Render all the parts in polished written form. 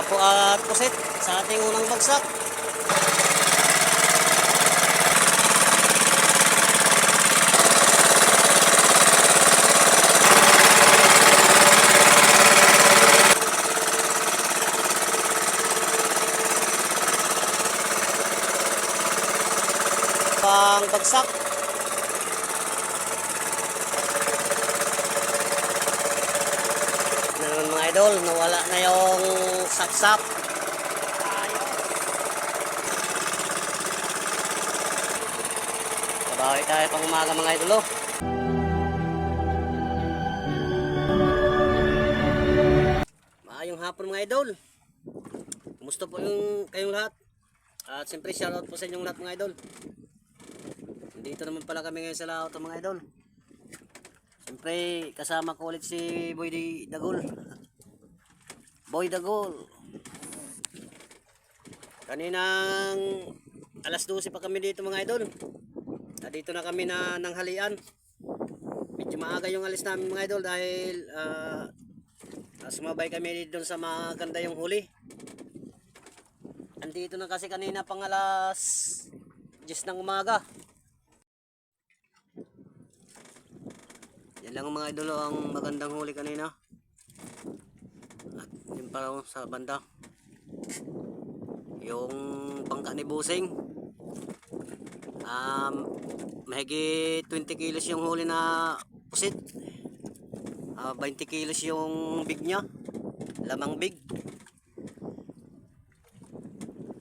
Tapo at pusit sa ating unang bagsak. Pang bagsak. Naman mga idol, nawala na yung sapsap. Babawi tayo pang umaga mga idol. Maayong hapon mga idol. Kumusta po yung kayong lahat? At siyempre shoutout po sa inyong lahat mga idol. Dito naman pala kami ngayon sa laot mga idol. Siyempre kasama ko ulit si Boy Dagol. Boy Dagol. Kaninang alas 12 pa kami dito mga idol. Dito na kami na nanghalian. Medyo maaga yung alis namin mga idol dahil sumabay kami doon sa maganda yung huli. Andito na kasi kanina pang alas 10 ng umaga. Yan lang mga idol ang magandang huli kanina. At yun pala sa banda. Yung bangka ni Busing. Mahigit 20 kilos yung huli na pusit. 20 kilos yung big niya. Lamang big.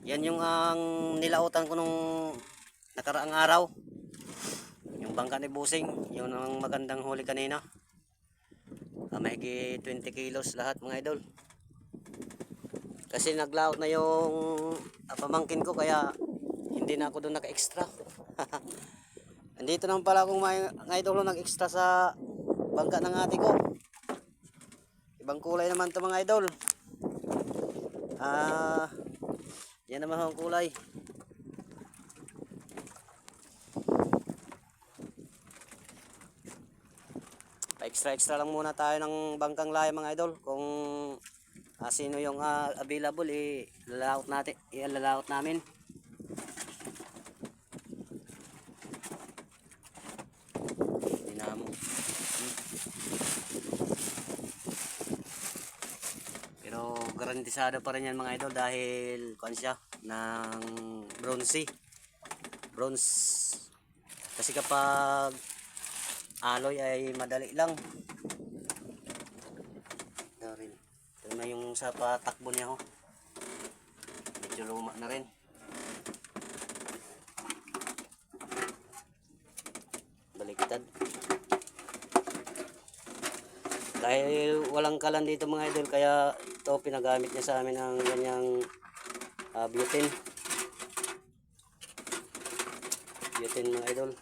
Yan yung ang nilautan ko nung nakaraang araw. Yung bangka ni Busing. Yun ang magandang huli kanina. Mahigit 20 kilos lahat mga idol. Kasi naglaot na yung pamangkin ko kaya hindi na ako doon naka-extra. Andito naman pala akong mga idol nag-extra sa bangka ng ate ko. Ibang kulay naman to mga idol. Yan naman ang kulay. Pa-extra lang muna tayo ng bangkang laya mga idol. Kung sino yung available ilalaot namin. Pero garantisado pa rin yan mga idol dahil kuan siya ng bronze. Kasi kapag alloy ay madali lang. Ito na yung sa patakbo niya ho. Medyo luma na rin. Baliktad. Dahil walang kalan dito mga idol kaya ito pinagamit niya sa amin ang ganyang butane. Butane mga idol.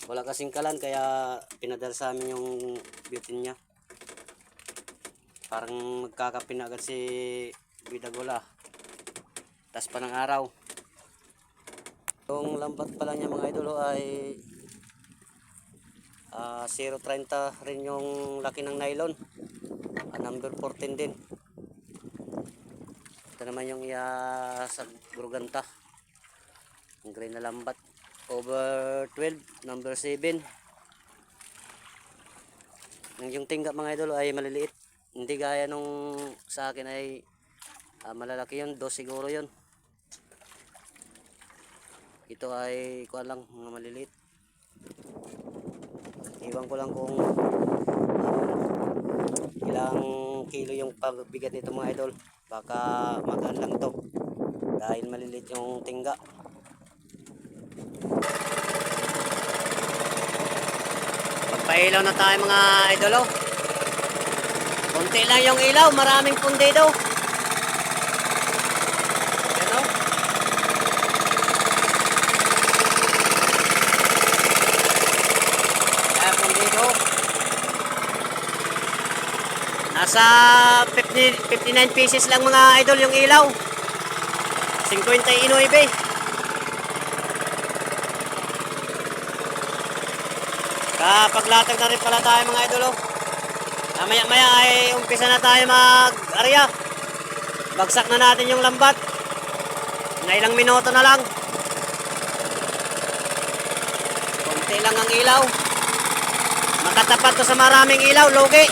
Wala kasing kalan kaya pinadala sa amin yung butane niya. Parang magkakapin agad si Bidagola. Tas pa ng araw. Yung lambat pala niya mga idol ay 0.30 rin yung laki ng nylon. Number 14 din. Ito naman yung sa Bruganta. Ang green na lambat. Over 12, number 7. Yung tingga mga idol ay maliliit. Hindi gaya nung sa akin ay malalaki yun. 2 siguro yun. Ito ay kuha lang mga maliliit. Iwan ko lang kung ilang kilo yung pagbigat nito mga idol. Baka magaan lang to dahil maliliit yung tingga. Pagpailaw na tayo mga idolo. Kunti lang yung ilaw, maraming pundido. Yan o. Kaya pundido. Nasa 59 pieces lang mga idol yung ilaw. 59. Kapaglatag na rin pala tayo mga idol. Maya maya ay umpisa na tayo mag-arya. Bagsak na natin yung lambat. Na ilang minuto na lang. Konti lang ang ilaw. Makatapat to sa maraming ilaw, lugi.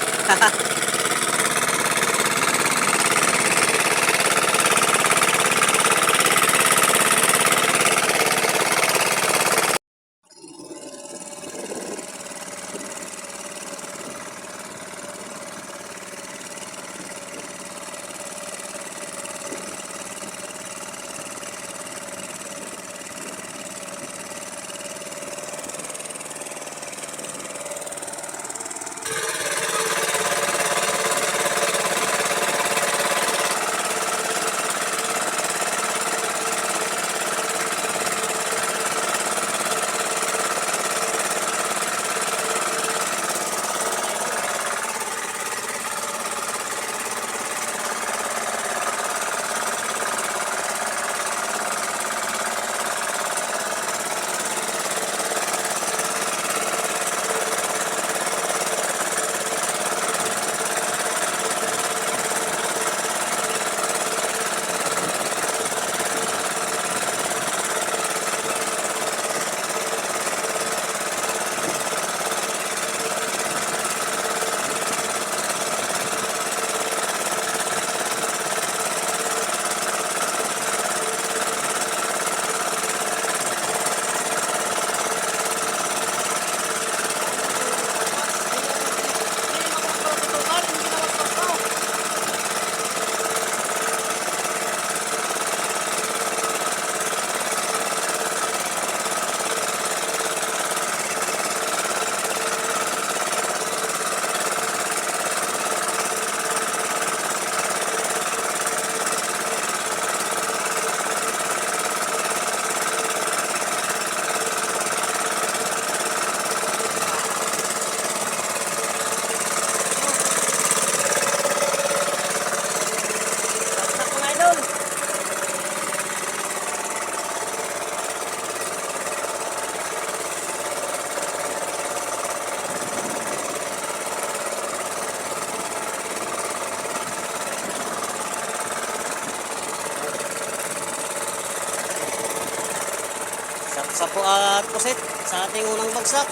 Sapo at pusit sa ating unang bagsak.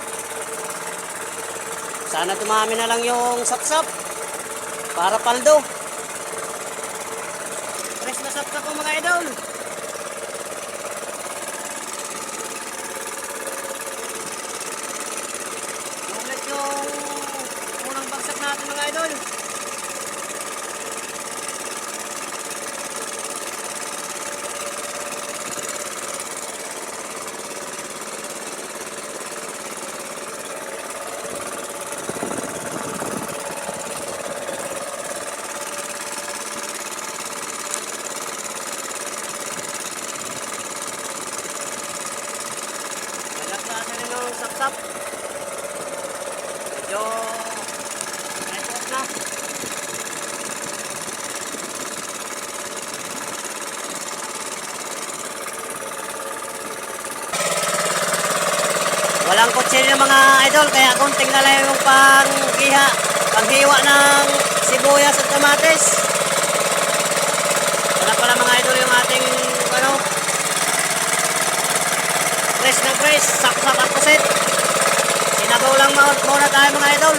Sana dumami na lang yung sapsap para paldo. Fresh na sapsap po mga idol. Ulit yung unang bagsak natin mga idol. Sapsap. Medyo repot na. Walang kutsilyo mga idol, kaya kunting na lang yung panghiwa ng sibuyas at kamatis. Wala pala mga idol yung ating fresh na fresh, sapsap at pusit. Sinabaw lang muna tayo mga idol.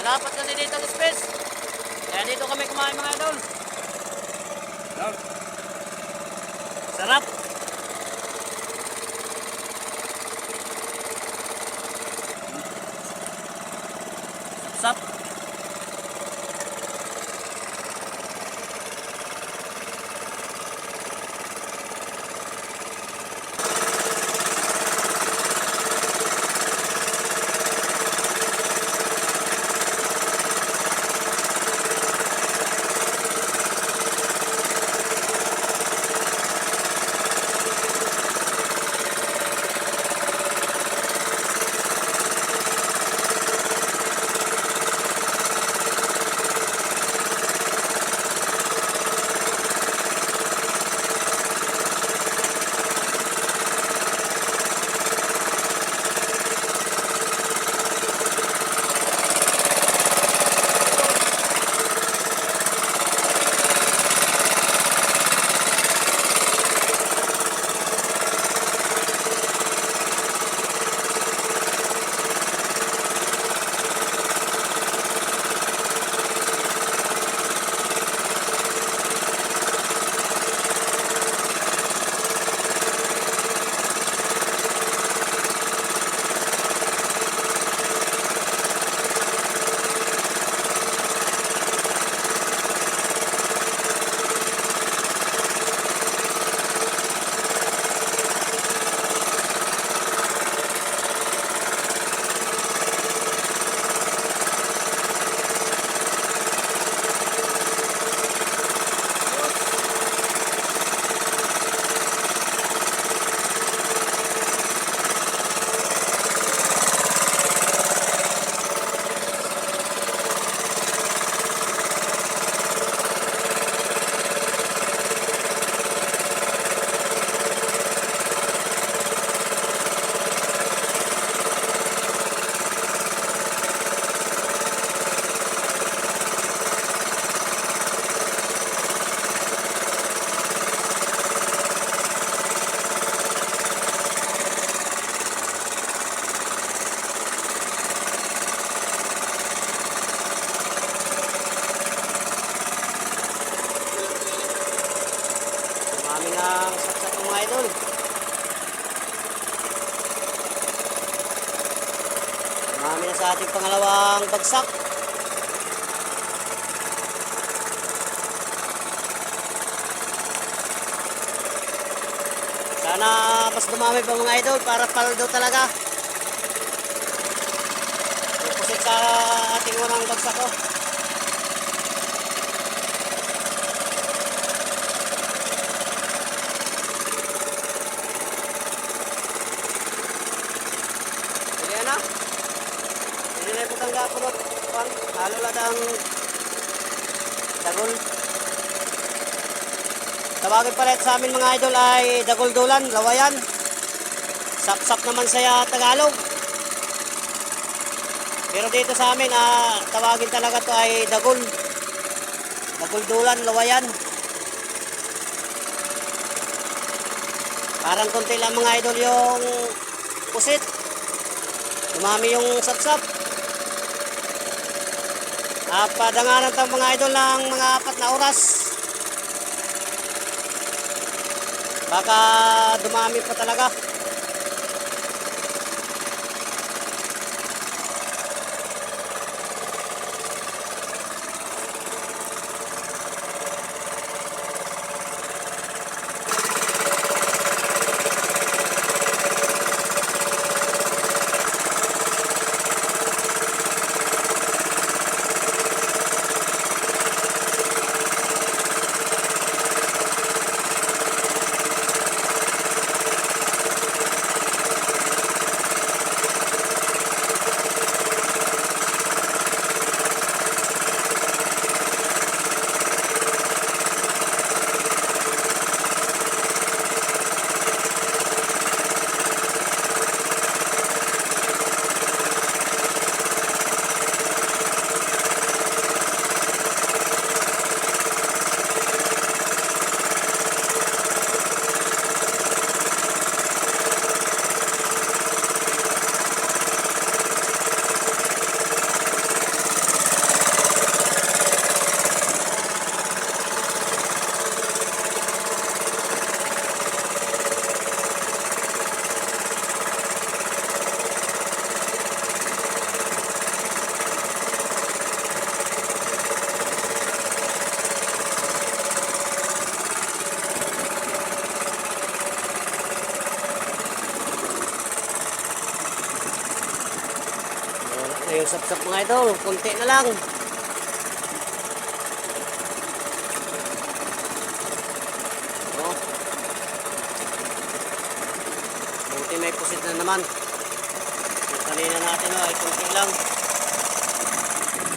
Malapat kasi dito ang space. Kaya dito kami kumain mga idol. Sarap. Sap. Marami ng saksak ng mga idol. Marami na sa ating pangalawang bagsak. Sana mas dumami pa mga idol para paldo talaga. Pupusit sa ating unang bagsak ko. Hindi na putang gapurot. Halo lang ang dagol. Tawagin pala sa amin mga idol ay dagol-dulan, lawayan. Sap-sap naman saya Tagalog. Pero dito sa amin, tawagin talaga to ay dagol. Dagol-dulan, lawayan. Parang konti lang mga idol yung pusit. Dumami yung sap-sap. Padanganan tayo mga idol ng mga 4 na oras. Baka dumami pa talaga. Na yung sapsap mga idol, konti na lang. Oh. Buti may pusit na naman. Yung kanina natin ay konti lang.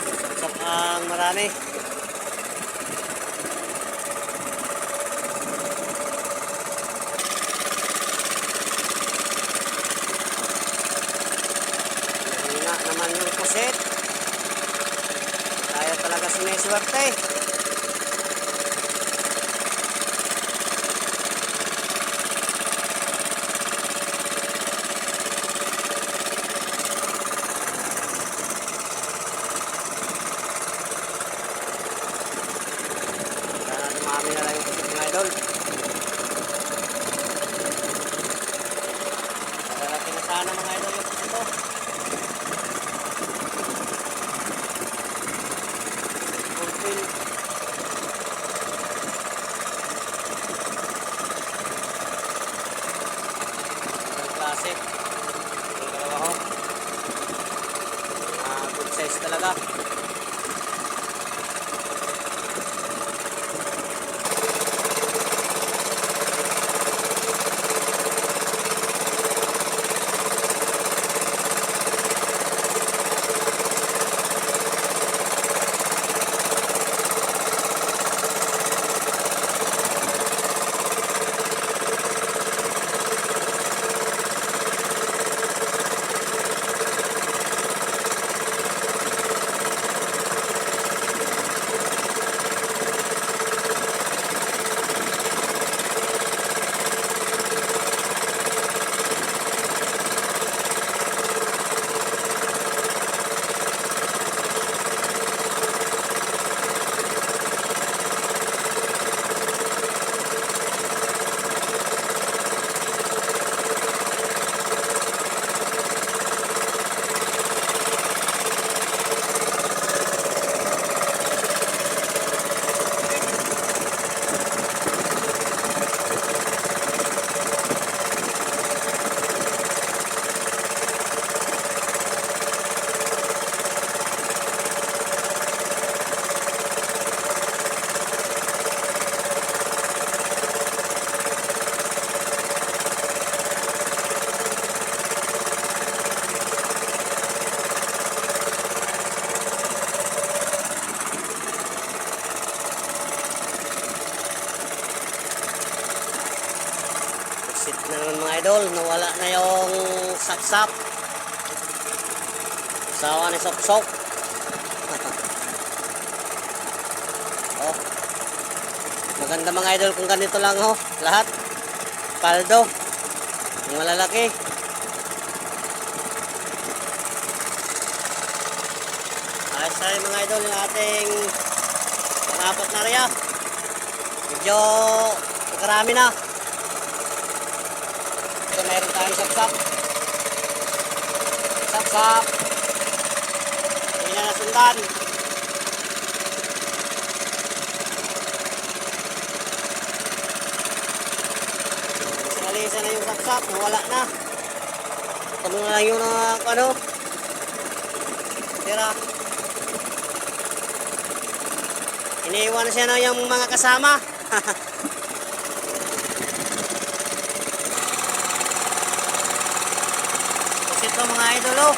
Sapsap ang marami. Mahina naman yung pusit. Tayo talaga siniswerte. Sana dumami na lang yung pusit mga idol. Malalaki na sana mga idol yung pusit ko. Fulfill. Ang klase. Yung dalawa ko. Good size talaga. Pusit na naman mga idol, nawala na yung sapsap. Sawa ni sok-sok. Oh. Maganda mga idol kung ganito lang ho, lahat. Paldo. Yung malalaki. Ayos na rin mga idol yung ating pang-apat na area. Medyo karami na. Ito mayroon tayong sapsap. Sapsap. Hindi na nasundan. Sinalisa na yung sapsap. Nawala na. Ito na lang yung ano. Tira. Iniiwan na siya na yung mga kasama. Ito mga idol oh.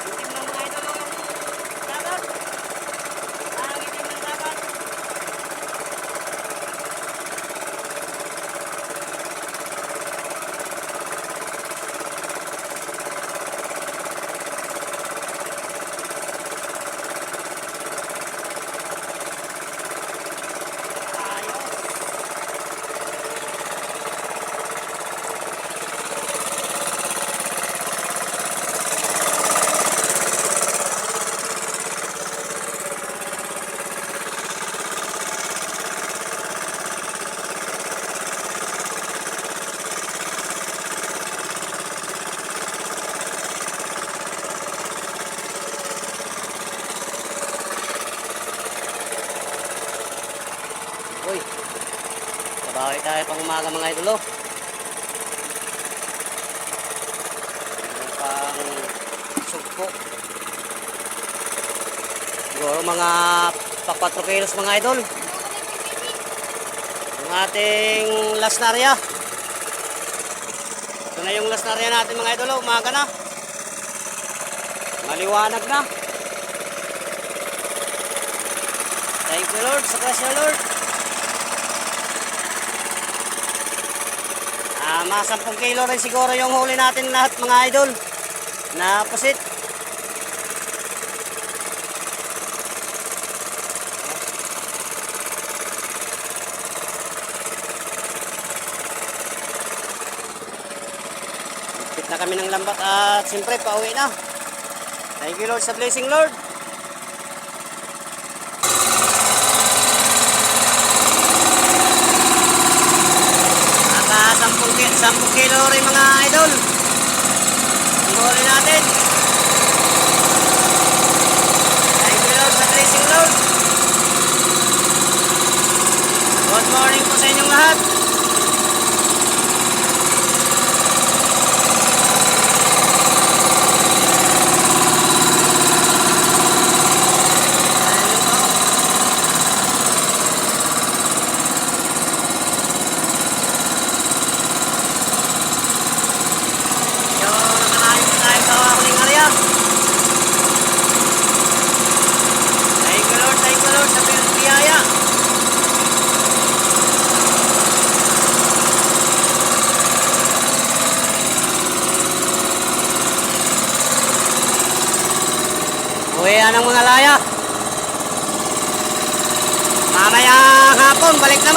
Itim na mga idol oh. Bawi tayo pang umaga mga idol. Oh. Meron pang sugpo. Siguro mga pa 4 kilos mga idol. Ang ating last na area. Ito na yung last na area natin mga idol. Oh. Umaga na. Maliwanag na. Thank you Lord. Sa grasya Lord. Mga 10 kilo rin siguro yung huli natin lahat mga idol na pusit. Pit na kami ng lambat at siyempre pauwi na. Thank you Lord sa blessing Lord. Naka 10 kilo rin mga idol. Huli natin. Thank you Lord sa blessing Lord. Good morning po sa inyong lahat. Thank you Lord sa biyaya. Uwian ang mga laya. Mamayang hapon, balik naman.